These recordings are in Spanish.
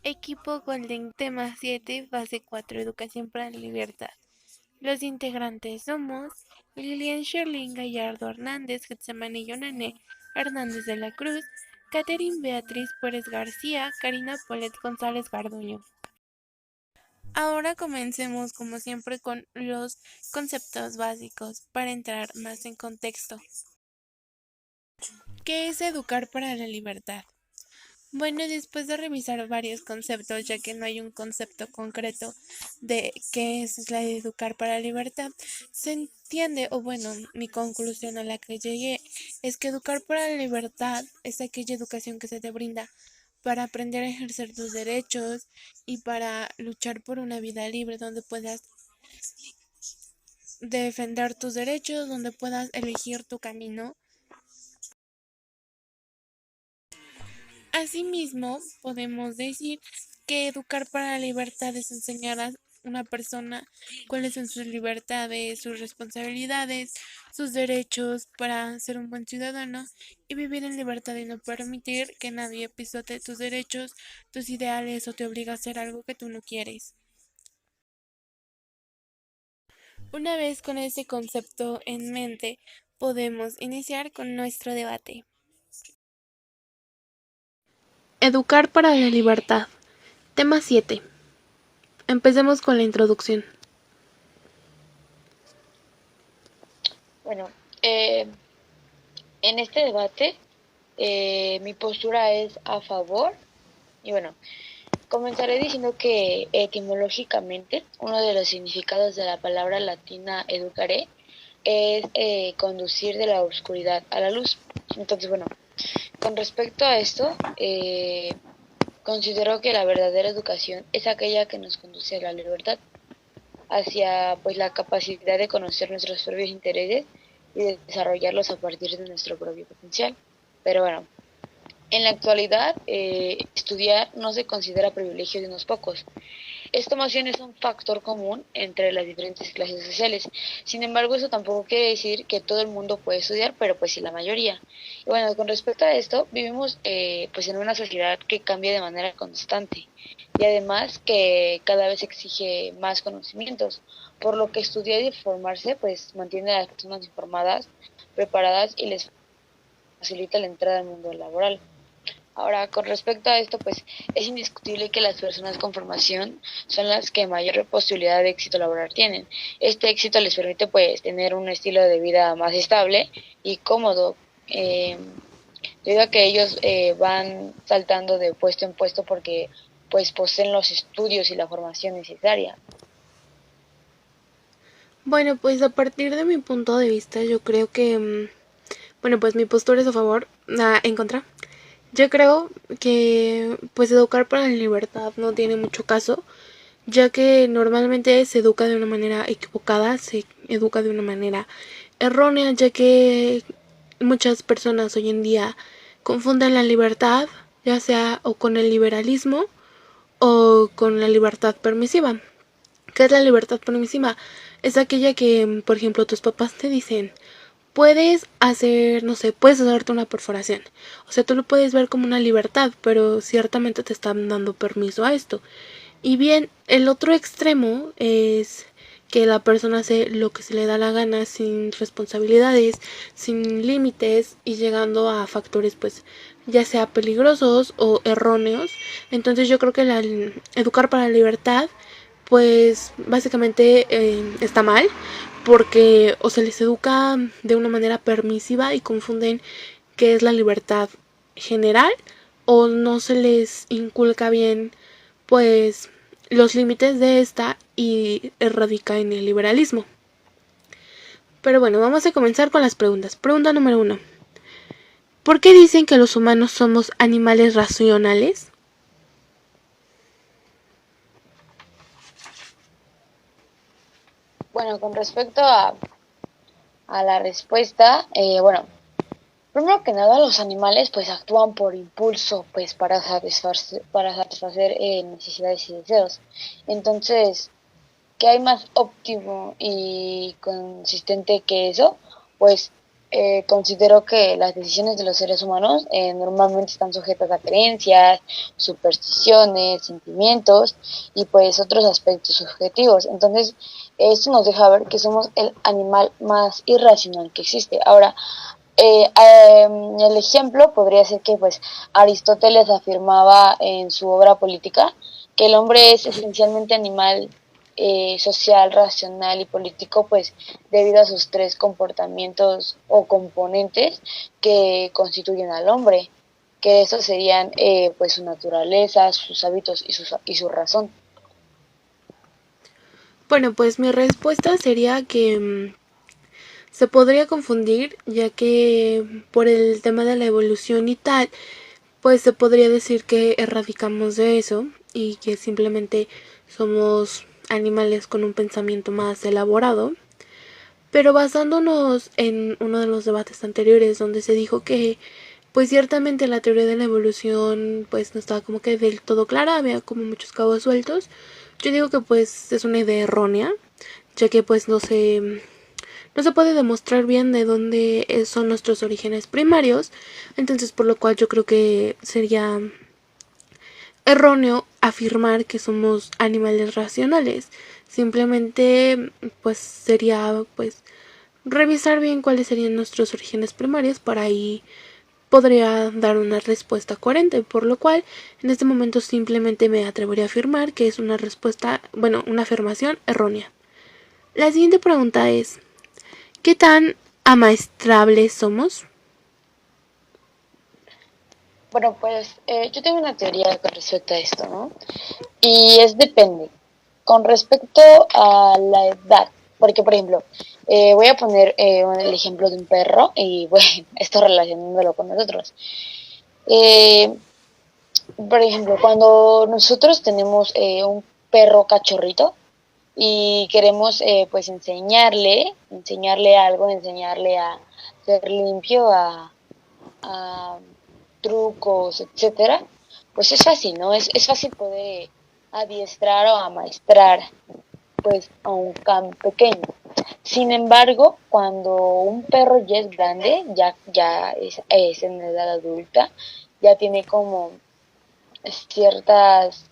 Equipo Golden, tema 7, fase 4, Educación para la Libertad. Los integrantes somos Lilian Sherlyn Gallardo Hernández, Getsemani Yonane Hernández de la Cruz, Catherine Beatriz Pérez García, Karina Polet González Garduño. Ahora comencemos como siempre con los conceptos básicos para entrar más en contexto. ¿Qué es educar para la libertad? Bueno, después de revisar varios conceptos, ya que no hay un concepto concreto de qué es la de educar para la libertad, se entiende, o bueno, mi conclusión a la que llegué es que educar para la libertad es aquella educación que se te brinda para aprender a ejercer tus derechos y para luchar por una vida libre donde puedas defender tus derechos, donde puedas elegir tu camino. Asimismo, podemos decir que educar para la libertad es enseñar a una persona cuáles son sus libertades, sus responsabilidades, sus derechos para ser un buen ciudadano y vivir en libertad y no permitir que nadie pisote tus derechos, tus ideales o te obligue a hacer algo que tú no quieres. Una vez con ese concepto en mente, podemos iniciar con nuestro debate. Educar para la libertad. Tema 7. Empecemos con la introducción. Bueno, en este debate mi postura es a favor y bueno, comenzaré diciendo que etimológicamente uno de los significados de la palabra latina educaré es conducir de la oscuridad a la luz. Entonces, bueno, con respecto a esto, considero que la verdadera educación es aquella que nos conduce a la libertad, hacia pues la capacidad de conocer nuestros propios intereses y de desarrollarlos a partir de nuestro propio potencial. Pero bueno, en la actualidad estudiar no se considera privilegio de unos pocos. Esto más bien es un factor común entre las diferentes clases sociales. Sin embargo, eso tampoco quiere decir que todo el mundo puede estudiar, pero pues sí la mayoría. Y bueno, con respecto a esto, vivimos pues en una sociedad que cambia de manera constante y además que cada vez exige más conocimientos, por lo que estudiar y formarse pues mantiene a las personas informadas, preparadas y les facilita la entrada al mundo laboral. Ahora, con respecto a esto, pues es indiscutible que las personas con formación son las que mayor posibilidad de éxito laboral tienen. Este éxito les permite pues tener un estilo de vida más estable y cómodo, debido a que ellos van saltando de puesto en puesto porque pues poseen los estudios y la formación necesaria. Bueno, pues a partir de mi punto de vista, yo creo que, bueno, pues mi postura es a favor, en contra. Yo creo que, pues educar para la libertad no tiene mucho caso, ya que normalmente se educa de una manera equivocada, se educa de una manera errónea, ya que muchas personas hoy en día confunden la libertad, ya sea o con el liberalismo o con la libertad permisiva. ¿Qué es la libertad permisiva? Es aquella que, por ejemplo, tus papás te dicen, puedes hacer, no sé, puedes hacerte una perforación. O sea, tú lo puedes ver como una libertad, pero ciertamente te están dando permiso a esto. Y bien, el otro extremo es que la persona hace lo que se le da la gana sin responsabilidades, sin límites y llegando a factores pues ya sea peligrosos o erróneos. Entonces yo creo que educar para la libertad pues básicamente está mal porque o se les educa de una manera permisiva y confunden qué es la libertad general o no se les inculca bien pues los límites de esta y radica en el liberalismo. Pero bueno, vamos a comenzar con las preguntas. Pregunta número 1. ¿Por qué dicen que los humanos somos animales racionales? Bueno, con respecto a la respuesta, bueno, primero que nada, los animales pues actúan por impulso, pues para satisfacer necesidades y deseos. Entonces, ¿qué hay más óptimo y consistente que eso? Pues considero que las decisiones de los seres humanos normalmente están sujetas a creencias, supersticiones, sentimientos y pues otros aspectos subjetivos. Entonces, esto nos deja ver que somos el animal más irracional que existe. Ahora, el ejemplo podría ser que pues Aristóteles afirmaba en su obra política que el hombre es esencialmente animal social, racional y político, pues debido a sus tres comportamientos o componentes que constituyen al hombre, que esos serían pues su naturaleza, sus hábitos y su razón. Bueno, pues mi respuesta sería que se podría confundir, ya que por el tema de la evolución y tal, pues se podría decir que erradicamos de eso y que simplemente somos animales con un pensamiento más elaborado. Pero basándonos en uno de los debates anteriores donde se dijo que pues ciertamente la teoría de la evolución pues no estaba como que del todo clara, había como muchos cabos sueltos. Yo digo que pues es una idea errónea, ya que pues no se puede demostrar bien de dónde son nuestros orígenes primarios, entonces por lo cual yo creo que sería erróneo afirmar que somos animales racionales. Simplemente pues sería pues revisar bien cuáles serían nuestros orígenes primarios para ahí podría dar una respuesta coherente, por lo cual en este momento simplemente me atrevería a afirmar que es una respuesta, bueno, una afirmación errónea. La siguiente pregunta es, ¿qué tan amaestrables somos? Bueno, pues yo tengo una teoría con respecto a esto, ¿no? Y es depende. Con respecto a la edad, porque por ejemplo, voy a poner el ejemplo de un perro y bueno, esto relacionándolo con nosotros. Eh, por ejemplo, cuando nosotros tenemos un perro cachorrito y queremos pues enseñarle algo, enseñarle a ser limpio, a trucos, etcétera, pues es fácil, ¿no? Es fácil poder adiestrar o amaestrar pues a un can pequeño. Sin embargo, cuando un perro ya es grande, es en edad adulta, ya tiene como ciertas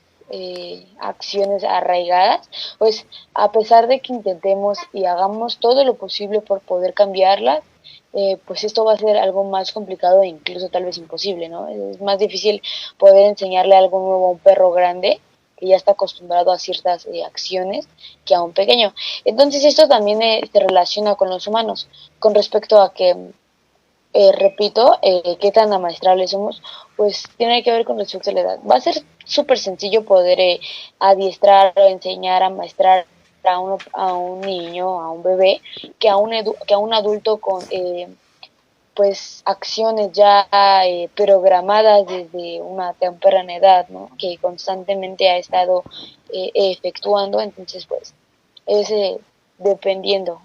acciones arraigadas, pues a pesar de que intentemos y hagamos todo lo posible por poder cambiarlas, pues esto va a ser algo más complicado e incluso tal vez imposible, ¿no? Es más difícil poder enseñarle algo nuevo a un perro grande que ya está acostumbrado a ciertas acciones que a un pequeño. Entonces esto también se relaciona con los humanos con respecto a que repito, qué tan amaestrables somos, pues tiene que ver con respecto a la edad. Va a ser súper sencillo poder adiestrar o enseñar, amaestrar a un niño, a un bebé, que a un adulto con pues acciones ya programadas desde una temprana edad, ¿no? Que constantemente ha estado efectuando, entonces pues es dependiendo.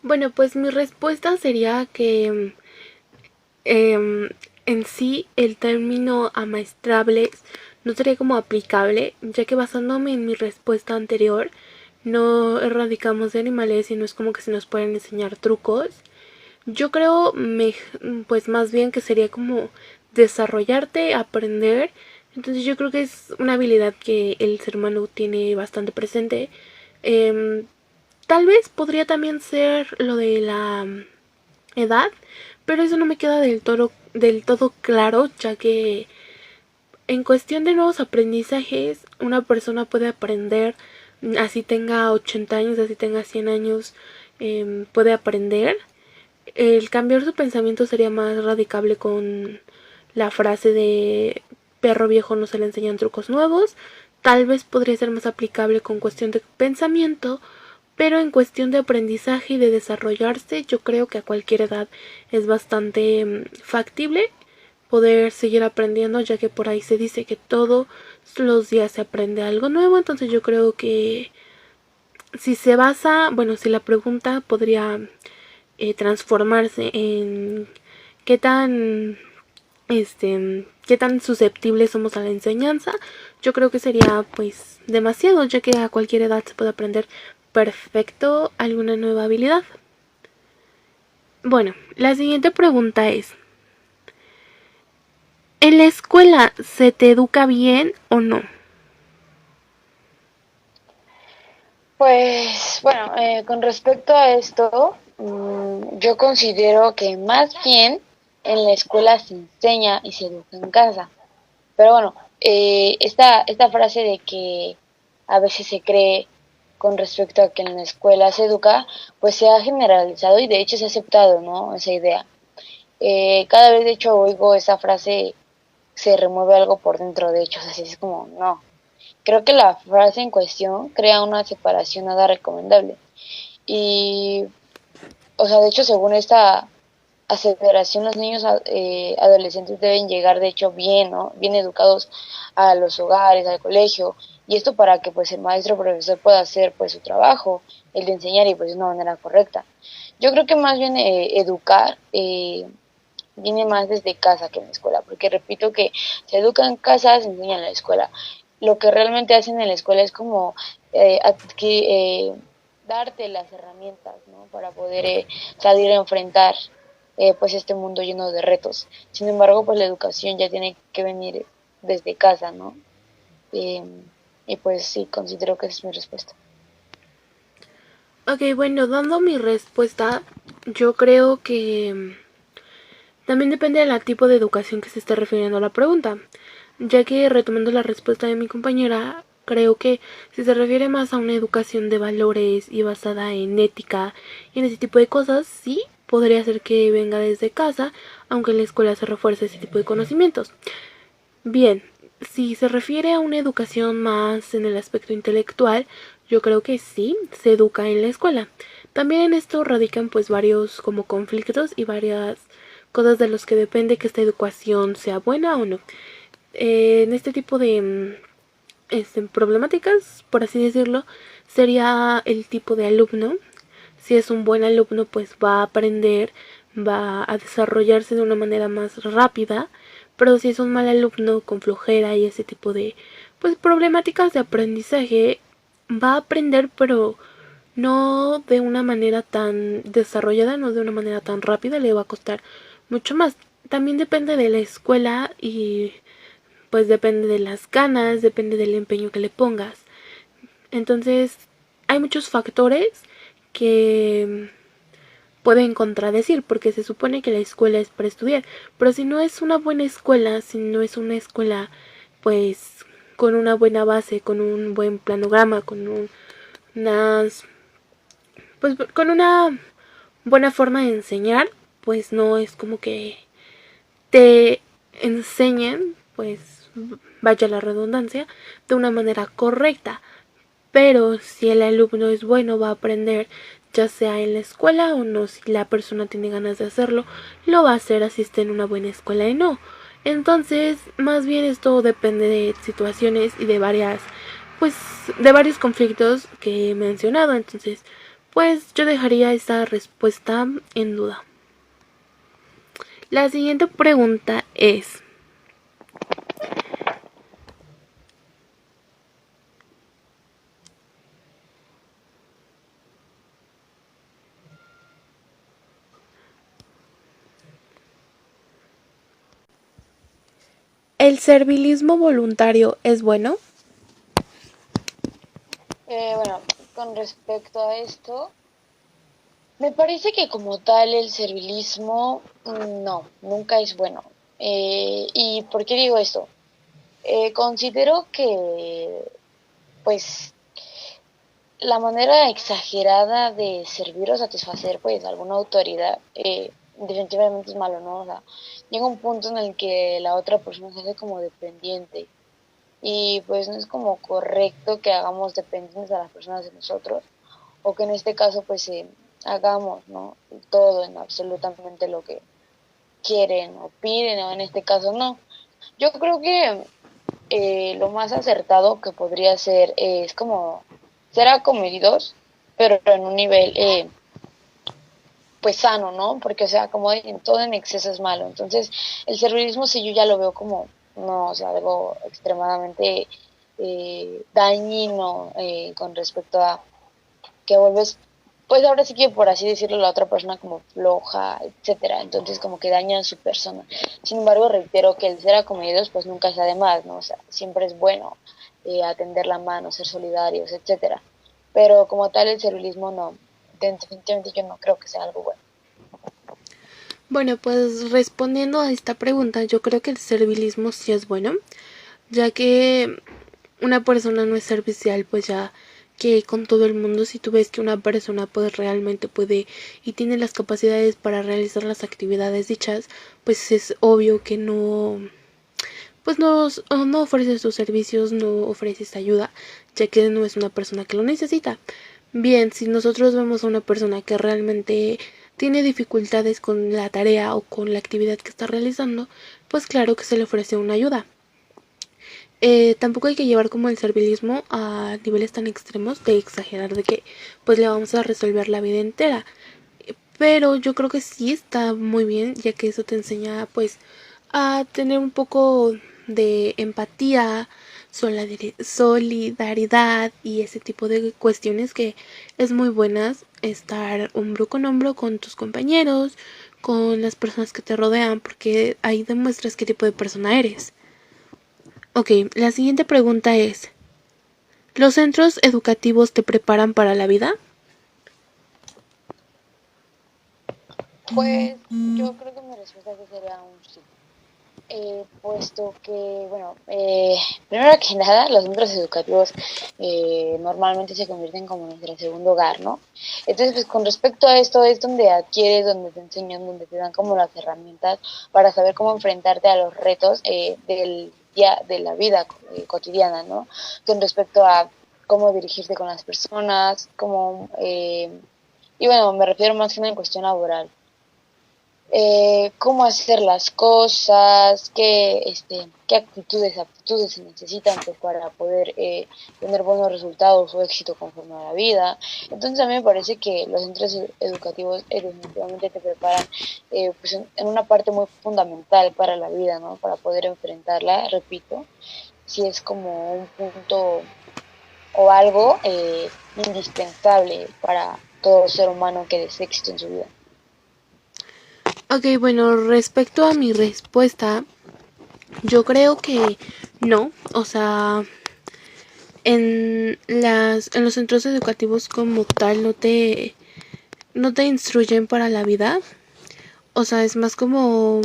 Bueno, pues mi respuesta sería que eh, en sí el término amaestrables no sería como aplicable, ya que basándome en mi respuesta anterior, no erradicamos de animales y no es como que se nos pueden enseñar trucos. Yo creo, pues más bien que sería como desarrollarte, aprender. Entonces yo creo que es una habilidad que el ser humano tiene bastante presente. Em, Tal vez podría también ser lo de la edad, pero eso no me queda del todo claro, ya que en cuestión de nuevos aprendizajes, una persona puede aprender, así tenga 80 años, así tenga 100 años, puede aprender. El cambiar su pensamiento sería más radicable con la frase de perro viejo no se le enseñan trucos nuevos. Tal vez podría ser más aplicable con cuestión de pensamiento, pero en cuestión de aprendizaje y de desarrollarse, yo creo que a cualquier edad es bastante factible poder seguir aprendiendo, ya que por ahí se dice que todos los días se aprende algo nuevo. Entonces yo creo que si se basa, bueno, si la pregunta podría transformarse en qué tan qué tan susceptibles somos a la enseñanza, yo creo que sería pues demasiado, ya que a cualquier edad se puede aprender perfecto alguna nueva habilidad. Bueno, la siguiente pregunta es, ¿en la escuela se te educa bien o no? Pues bueno, con respecto a esto, yo considero que más bien en la escuela se enseña y se educa en casa. Pero bueno, esta frase de que a veces se cree con respecto a que en la escuela se educa, pues se ha generalizado y de hecho se ha aceptado, ¿no? Esa idea. Cada vez de hecho oigo esa frase, se remueve algo por dentro, de hecho, así es como, no. Creo que la frase en cuestión crea una separación nada recomendable. Y, o sea, de hecho, según esta aceleración, los niños adolescentes deben llegar, de hecho, bien, ¿no? Bien educados a los hogares, al colegio. Y esto para que, pues, el maestro o profesor pueda hacer, pues, su trabajo, el de enseñar y, pues, de una manera correcta. Yo creo que más bien educar viene más desde casa que en la escuela, porque repito que se educa en casa, se enseña en la escuela. Lo que realmente hacen en la escuela es como darte las herramientas, ¿no? Para poder salir a enfrentar pues este mundo lleno de retos. Sin embargo, pues la educación ya tiene que venir desde casa, ¿no? Eh, y pues sí, considero que esa es mi respuesta. Ok, bueno, dando mi respuesta, yo creo que también depende del tipo de educación que se esté refiriendo a la pregunta, ya que retomando la respuesta de mi compañera, creo que si se refiere más a una educación de valores y basada en ética y en ese tipo de cosas, sí, podría ser que venga desde casa, aunque en la escuela se refuerce ese tipo de conocimientos. Bien, si se refiere a una educación más en el aspecto intelectual, yo creo que sí, se educa en la escuela. También en esto radican pues varios como conflictos y varias cosas de los que depende que esta educación sea buena o no. En este tipo de problemáticas, por así decirlo, sería el tipo de alumno. Si es un buen alumno, pues va a aprender, va a desarrollarse de una manera más rápida, pero si es un mal alumno con flojera y ese tipo de pues problemáticas de aprendizaje, va a aprender, pero no de una manera tan desarrollada, no de una manera tan rápida, le va a costar mucho más. También depende de la escuela y pues depende de las ganas, depende del empeño que le pongas. Entonces, hay muchos factores que pueden contradecir, porque se supone que la escuela es para estudiar, pero si no es una buena escuela, si no es una escuela pues con una buena base, con un buen planograma, con unas pues con una buena forma de enseñar, pues no es como que te enseñen, pues vaya la redundancia, de una manera correcta. Pero si el alumno es bueno, va a aprender, ya sea en la escuela o no. Si la persona tiene ganas de hacerlo, lo va a hacer así esté en una buena escuela y no. Entonces, más bien esto depende de situaciones y de pues, de varios conflictos que he mencionado. Entonces, pues yo dejaría esta respuesta en duda. La siguiente pregunta es, ¿el servilismo voluntario es bueno? Bueno, con respecto a esto, me parece que como tal el servilismo no, nunca es bueno. ¿Y por qué digo esto? Considero que pues la manera exagerada de servir o satisfacer pues alguna autoridad definitivamente es malo, ¿no? O sea, llega un punto en el que la otra persona se hace como dependiente y pues no es como correcto que hagamos dependientes a las personas de nosotros o que en este caso pues hagamos, ¿no? Todo en absolutamente lo que quieren o piden o en este caso no. Yo creo que lo más acertado que podría ser es como ser acomedidos, pero en un nivel pues sano, ¿no? Porque, o sea, como todo en exceso es malo. Entonces, el servilismo sí yo ya lo veo como, no, o sea, algo extremadamente dañino con respecto a que vuelves, pues ahora sí que por así decirlo, la otra persona como floja, etcétera. Entonces como que dañan su persona. Sin embargo, reitero que el ser acomedidos pues nunca está de más, ¿no? O sea, siempre es bueno atender la mano, ser solidarios, etcétera. Pero como tal el servilismo no, definitivamente yo no creo que sea algo bueno. Bueno, pues respondiendo a esta pregunta, yo creo que el servilismo sí es bueno, ya que una persona no es servicial, pues ya que con todo el mundo, si tú ves que una persona pues realmente puede y tiene las capacidades para realizar las actividades dichas, pues es obvio que pues no ofreces tus servicios, no ofreces ayuda, ya que no es una persona que lo necesita. Bien, si nosotros vemos a una persona que realmente tiene dificultades con la tarea o con la actividad que está realizando, pues claro que se le ofrece una ayuda. Tampoco hay que llevar como el servilismo a niveles tan extremos de exagerar de que pues le vamos a resolver la vida entera. Pero yo creo que sí está muy bien, ya que eso te enseña pues a tener un poco de empatía, solidaridad y ese tipo de cuestiones que es muy buenas estar hombro con hombro con tus compañeros, con las personas que te rodean, porque ahí demuestras qué tipo de persona eres. Ok, la siguiente pregunta es, ¿los centros educativos te preparan para la vida? Pues yo creo que mi respuesta aquí sería un sí. Puesto que, bueno, primero que nada, los centros educativos normalmente se convierten como nuestro segundo hogar, ¿no? Entonces, pues con respecto a esto es donde adquieres, donde te enseñan, donde te dan como las herramientas para saber cómo enfrentarte a los retos del día, de la vida cotidiana, ¿no? Con respecto a cómo dirigirte con las personas, cómo, y bueno, me refiero más que nada en cuestión laboral, cómo hacer las cosas, qué actitudes, aptitudes se necesitan pues, para poder tener buenos resultados o éxito conforme a la vida. Entonces a mí me parece que los centros educativos definitivamente te preparan pues en una parte muy fundamental para la vida, ¿no? Para poder enfrentarla, repito, si es como un punto o algo indispensable para todo ser humano que desee éxito en su vida. Ok, bueno, respecto a mi respuesta, yo creo que no, o sea, en los centros educativos como tal no te instruyen para la vida, o sea, es más como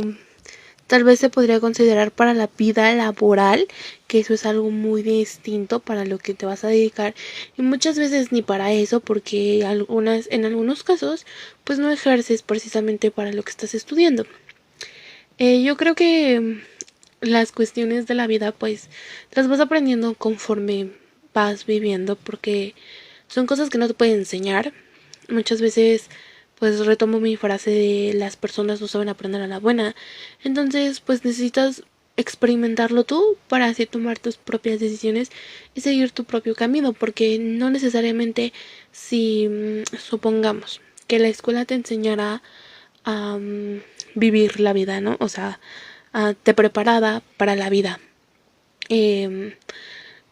tal vez se podría considerar para la vida laboral, que eso es algo muy distinto para lo que te vas a dedicar y muchas veces ni para eso porque en algunos casos pues no ejerces precisamente para lo que estás estudiando. Yo creo que las cuestiones de la vida pues las vas aprendiendo conforme vas viviendo porque son cosas que no te pueden enseñar. Muchas veces pues retomo mi frase de las personas no saben aprender a la buena. Entonces pues necesitas experimentarlo tú para así tomar tus propias decisiones y seguir tu propio camino porque no necesariamente si supongamos que la escuela te enseñará a vivir la vida, ¿no? O sea, te preparada para la vida. Eh,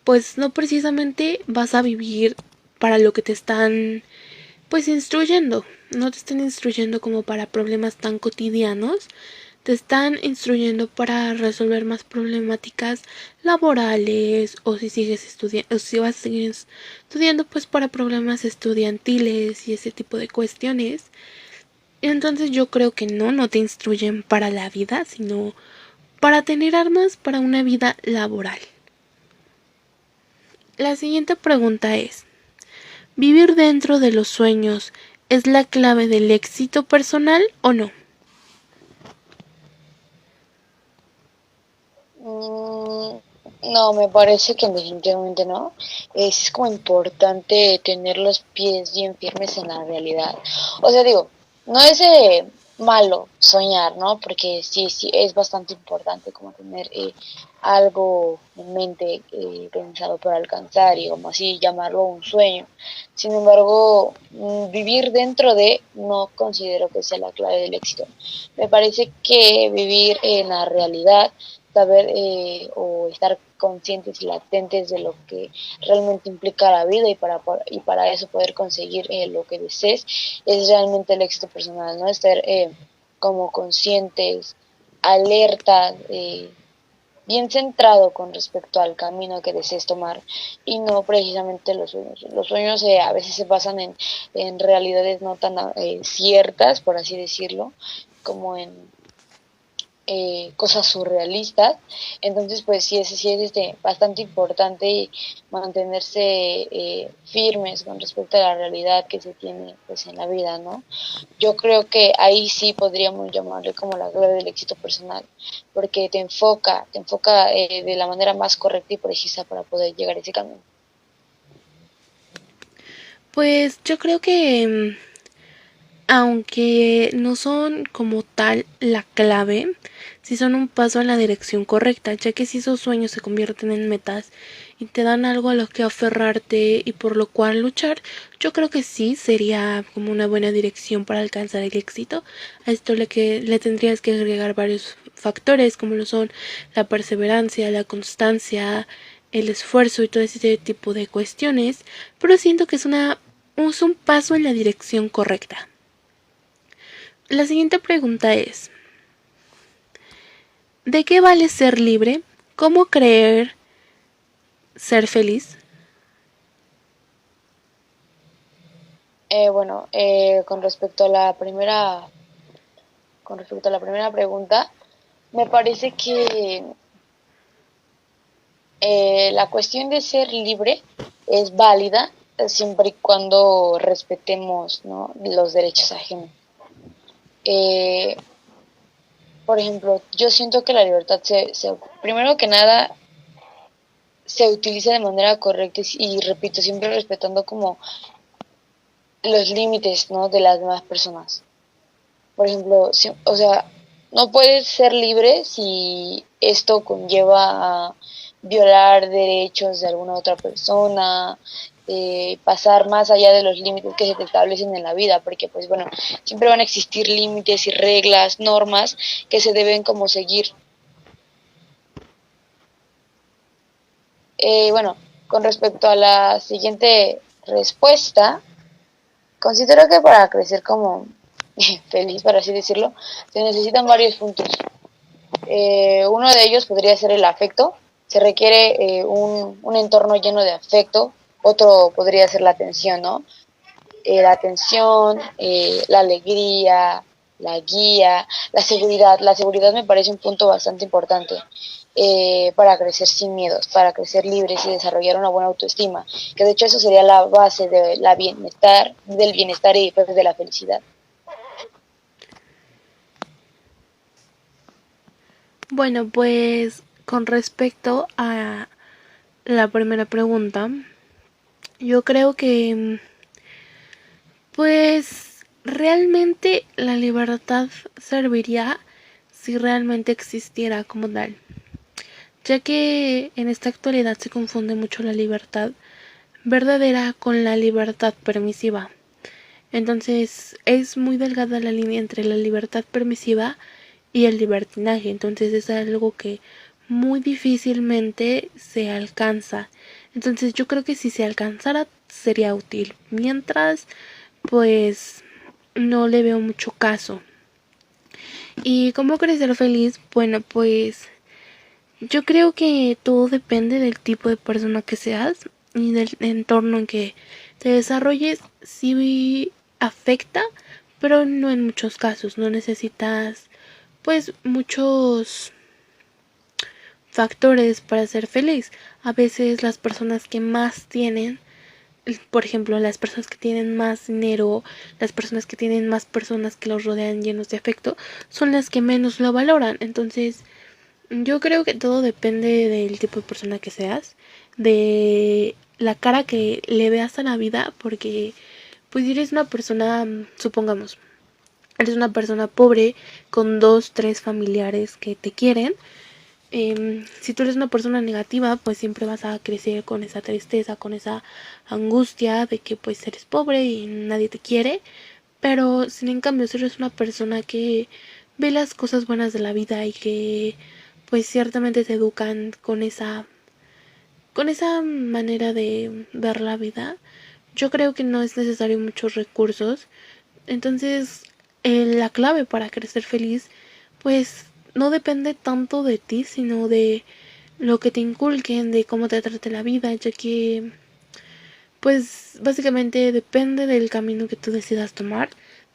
pues no precisamente vas a vivir para lo que te están pues instruyendo. No te están instruyendo como para problemas tan cotidianos. Te están instruyendo para resolver más problemáticas laborales o si sigues estudiando o si vas a seguir estudiando pues para problemas estudiantiles y ese tipo de cuestiones. Entonces yo creo que no te instruyen para la vida, sino para tener armas para una vida laboral. La siguiente pregunta es, ¿vivir dentro de los sueños es la clave del éxito personal o no? Mm, no, me parece que definitivamente no. Es como importante tener los pies bien firmes en la realidad. O sea, digo, no es malo soñar, ¿no? Porque sí, sí, es bastante importante como tener algo en mente pensado para alcanzar y como así llamarlo un sueño. Sin embargo, vivir dentro de no considero que sea la clave del éxito. Me parece que vivir en la realidad saber o estar conscientes y latentes de lo que realmente implica la vida y para eso poder conseguir lo que desees es realmente el éxito personal, ¿no? Estar como conscientes, alertas, bien centrado con respecto al camino que desees tomar y no precisamente los sueños. Los sueños a veces se basan en realidades no tan ciertas, por así decirlo, como en cosas surrealistas. Entonces pues sí es bastante importante mantenerse firmes con respecto a la realidad que se tiene pues en la vida, ¿no? Yo creo que ahí sí podríamos llamarle como la clave del éxito personal, porque te enfoca de la manera más correcta y precisa para poder llegar a ese camino. Pues yo creo que aunque no son como tal la clave, sí son un paso en la dirección correcta, ya que si esos sueños se convierten en metas y te dan algo a lo que aferrarte y por lo cual luchar, yo creo que sí sería como una buena dirección para alcanzar el éxito. A esto le tendrías que agregar varios factores como lo son la perseverancia, la constancia, el esfuerzo y todo ese tipo de cuestiones, pero siento que es un paso en la dirección correcta. La siguiente pregunta es, ¿de qué vale ser libre? ¿Cómo creer ser feliz? Bueno, con respecto a la primera pregunta, me parece que la cuestión de ser libre es válida siempre y cuando respetemos, ¿no?, los derechos ajenos. Eh, por ejemplo, yo siento que la libertad primero que nada, se utiliza de manera correcta y repito, siempre respetando como los límites, ¿no?, de las demás personas. Por ejemplo, o sea, no puedes ser libre si esto conlleva a violar derechos de alguna otra persona, pasar más allá de los límites que se te establecen en la vida, porque pues bueno, siempre van a existir límites y reglas, normas que se deben como seguir. Bueno, con respecto a la siguiente respuesta, considero que para crecer como feliz, por así decirlo, se necesitan varios puntos. Uno de ellos podría ser el afecto. Se requiere un entorno lleno de afecto. Otro podría ser la atención, ¿no? La atención, la alegría, la guía, la seguridad. La seguridad me parece un punto bastante importante para crecer sin miedos, para crecer libres y desarrollar una buena autoestima. Que de hecho eso sería la base del bienestar y pues, de la felicidad. Bueno, pues con respecto a la primera pregunta, yo creo que pues realmente la libertad serviría si realmente existiera como tal, ya que en esta actualidad se confunde mucho la libertad verdadera con la libertad permisiva. Entonces es muy delgada la línea entre la libertad permisiva y el libertinaje. Entonces es algo que muy difícilmente se alcanza. Entonces yo creo que si se alcanzara sería útil. Mientras, pues no le veo mucho caso. ¿Y cómo crecer feliz? Bueno, pues yo creo que todo depende del tipo de persona que seas y del entorno en que te desarrolles. Sí afecta, pero no en muchos casos. No necesitas pues muchos factores para ser feliz. A veces las personas que más tienen, por ejemplo, las personas que tienen más dinero, las personas que tienen más personas que los rodean llenos de afecto, son las que menos lo valoran. Entonces, yo creo que todo depende del tipo de persona que seas, de la cara que le veas a la vida, porque pues si eres una persona, supongamos, eres una persona pobre con dos, tres familiares que te quieren. Si tú eres una persona negativa, pues siempre vas a crecer con esa tristeza, con esa angustia de que pues eres pobre y nadie te quiere. Pero sin en cambio, si eres una persona que ve las cosas buenas de la vida y que pues ciertamente te educan con esa manera de ver la vida. Yo creo que no es necesario muchos recursos. Entonces, la clave para crecer feliz, pues no depende tanto de ti, sino de lo que te inculquen, de cómo te trate la vida, ya que, pues básicamente depende del camino que tú decidas tomar,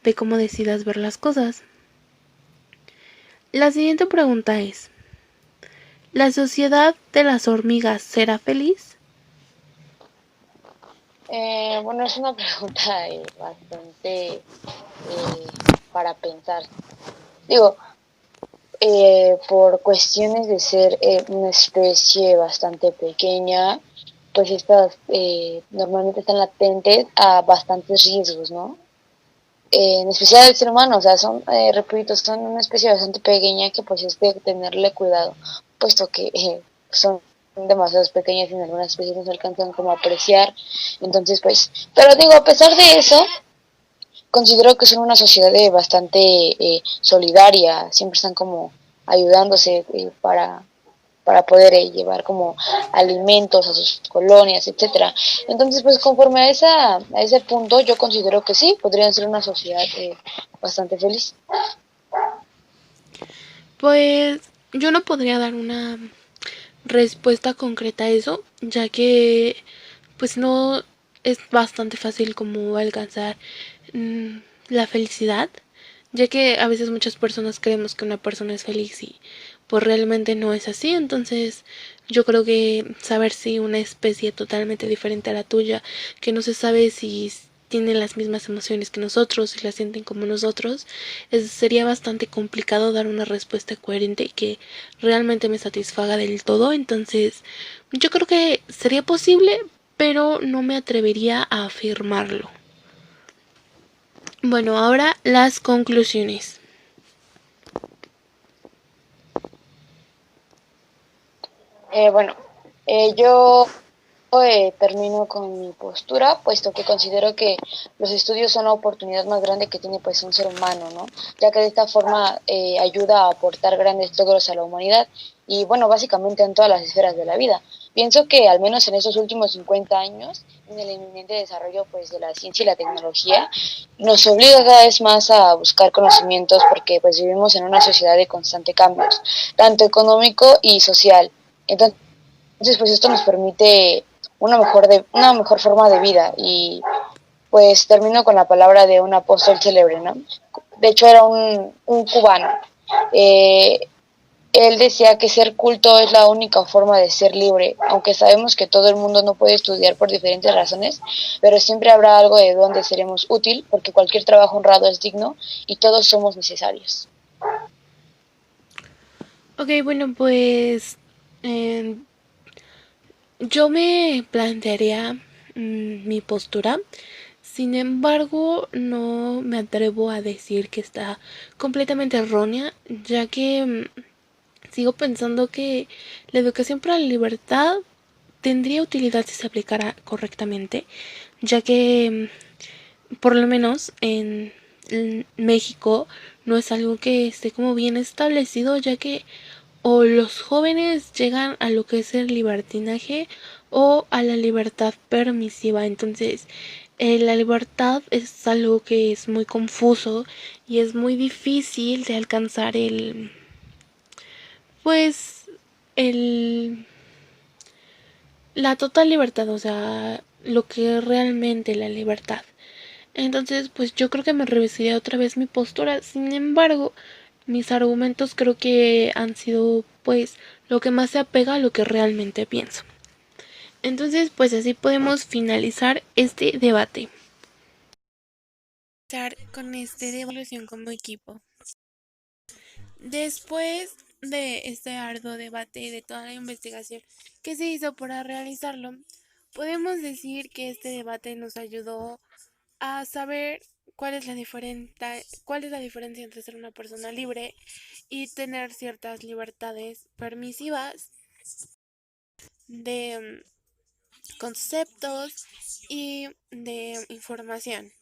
de cómo decidas ver las cosas. La siguiente pregunta es, ¿la sociedad de las hormigas será feliz? Bueno, es una pregunta bastante para pensar. Digo, por cuestiones de ser una especie bastante pequeña, pues estas normalmente están latentes a bastantes riesgos, ¿no? En especial el ser humano, o sea, son, repito, son una especie bastante pequeña que pues es de tenerle cuidado, puesto que son demasiado pequeñas y en algunas especies no se alcanzan como a apreciar, entonces pues, pero digo, a pesar de eso, considero que son una sociedad bastante solidaria, siempre están como ayudándose para poder llevar como alimentos a sus colonias, etcétera. Entonces, pues conforme a ese punto, yo considero que sí, podrían ser una sociedad bastante feliz. Pues yo no podría dar una respuesta concreta a eso, ya que pues no es bastante fácil como alcanzar mm, la felicidad, ya que a veces muchas personas creemos que una persona es feliz y pues realmente no es así. Entonces yo creo que saber si una especie totalmente diferente a la tuya, que no se sabe si tienen las mismas emociones que nosotros, si las sienten como nosotros, sería bastante complicado dar una respuesta coherente y que realmente me satisfaga del todo. Entonces yo creo que sería posible, pero no me atrevería a afirmarlo. Bueno, ahora las conclusiones. Bueno, yo termino con mi postura, puesto que considero que los estudios son la oportunidad más grande que tiene pues un ser humano, ¿no? Ya que de esta forma ayuda a aportar grandes logros a la humanidad y bueno, básicamente en todas las esferas de la vida. Pienso que al menos en estos últimos 50 años, en el inminente desarrollo pues de la ciencia y la tecnología, nos obliga cada vez más a buscar conocimientos porque pues vivimos en una sociedad de constante cambios, tanto económico y social. Entonces, pues esto nos permite una mejor forma de vida y pues termino con la palabra de un apóstol célebre, ¿no? De hecho era un cubano. Eh, Él decía que ser culto es la única forma de ser libre, aunque sabemos que todo el mundo no puede estudiar por diferentes razones, pero siempre habrá algo de donde seremos útil, porque cualquier trabajo honrado es digno y todos somos necesarios. Ok, bueno, pues eh, yo me plantearía mi postura. Sin embargo, no me atrevo a decir que está completamente errónea, ya que sigo pensando que la educación para la libertad tendría utilidad si se aplicara correctamente, ya que por lo menos en México no es algo que esté como bien establecido, ya que o los jóvenes llegan a lo que es el libertinaje o a la libertad permisiva. Entonces, la libertad es algo que es muy confuso y es muy difícil de alcanzar pues, el, la total libertad, o sea, lo que es realmente la libertad. Entonces, pues yo creo que me revisaría otra vez mi postura. Sin embargo, mis argumentos creo que han sido, pues, lo que más se apega a lo que realmente pienso. Entonces, pues así podemos finalizar este debate. Con este de evolución como equipo. Después de este arduo debate y de toda la investigación que se hizo para realizarlo, podemos decir que este debate nos ayudó a saber cuál es la diferencia entre ser una persona libre y tener ciertas libertades permisivas de conceptos y de información.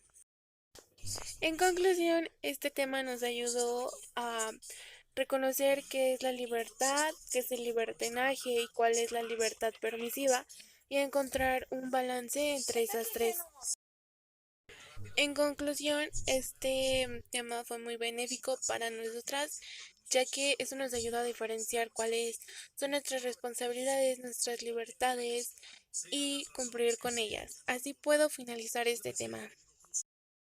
En conclusión, este tema nos ayudó a reconocer qué es la libertad, qué es el libertinaje y cuál es la libertad permisiva, y encontrar un balance entre esas tres. En conclusión, este tema fue muy benéfico para nosotras, ya que eso nos ayuda a diferenciar cuáles son nuestras responsabilidades, nuestras libertades y cumplir con ellas. Así puedo finalizar este tema.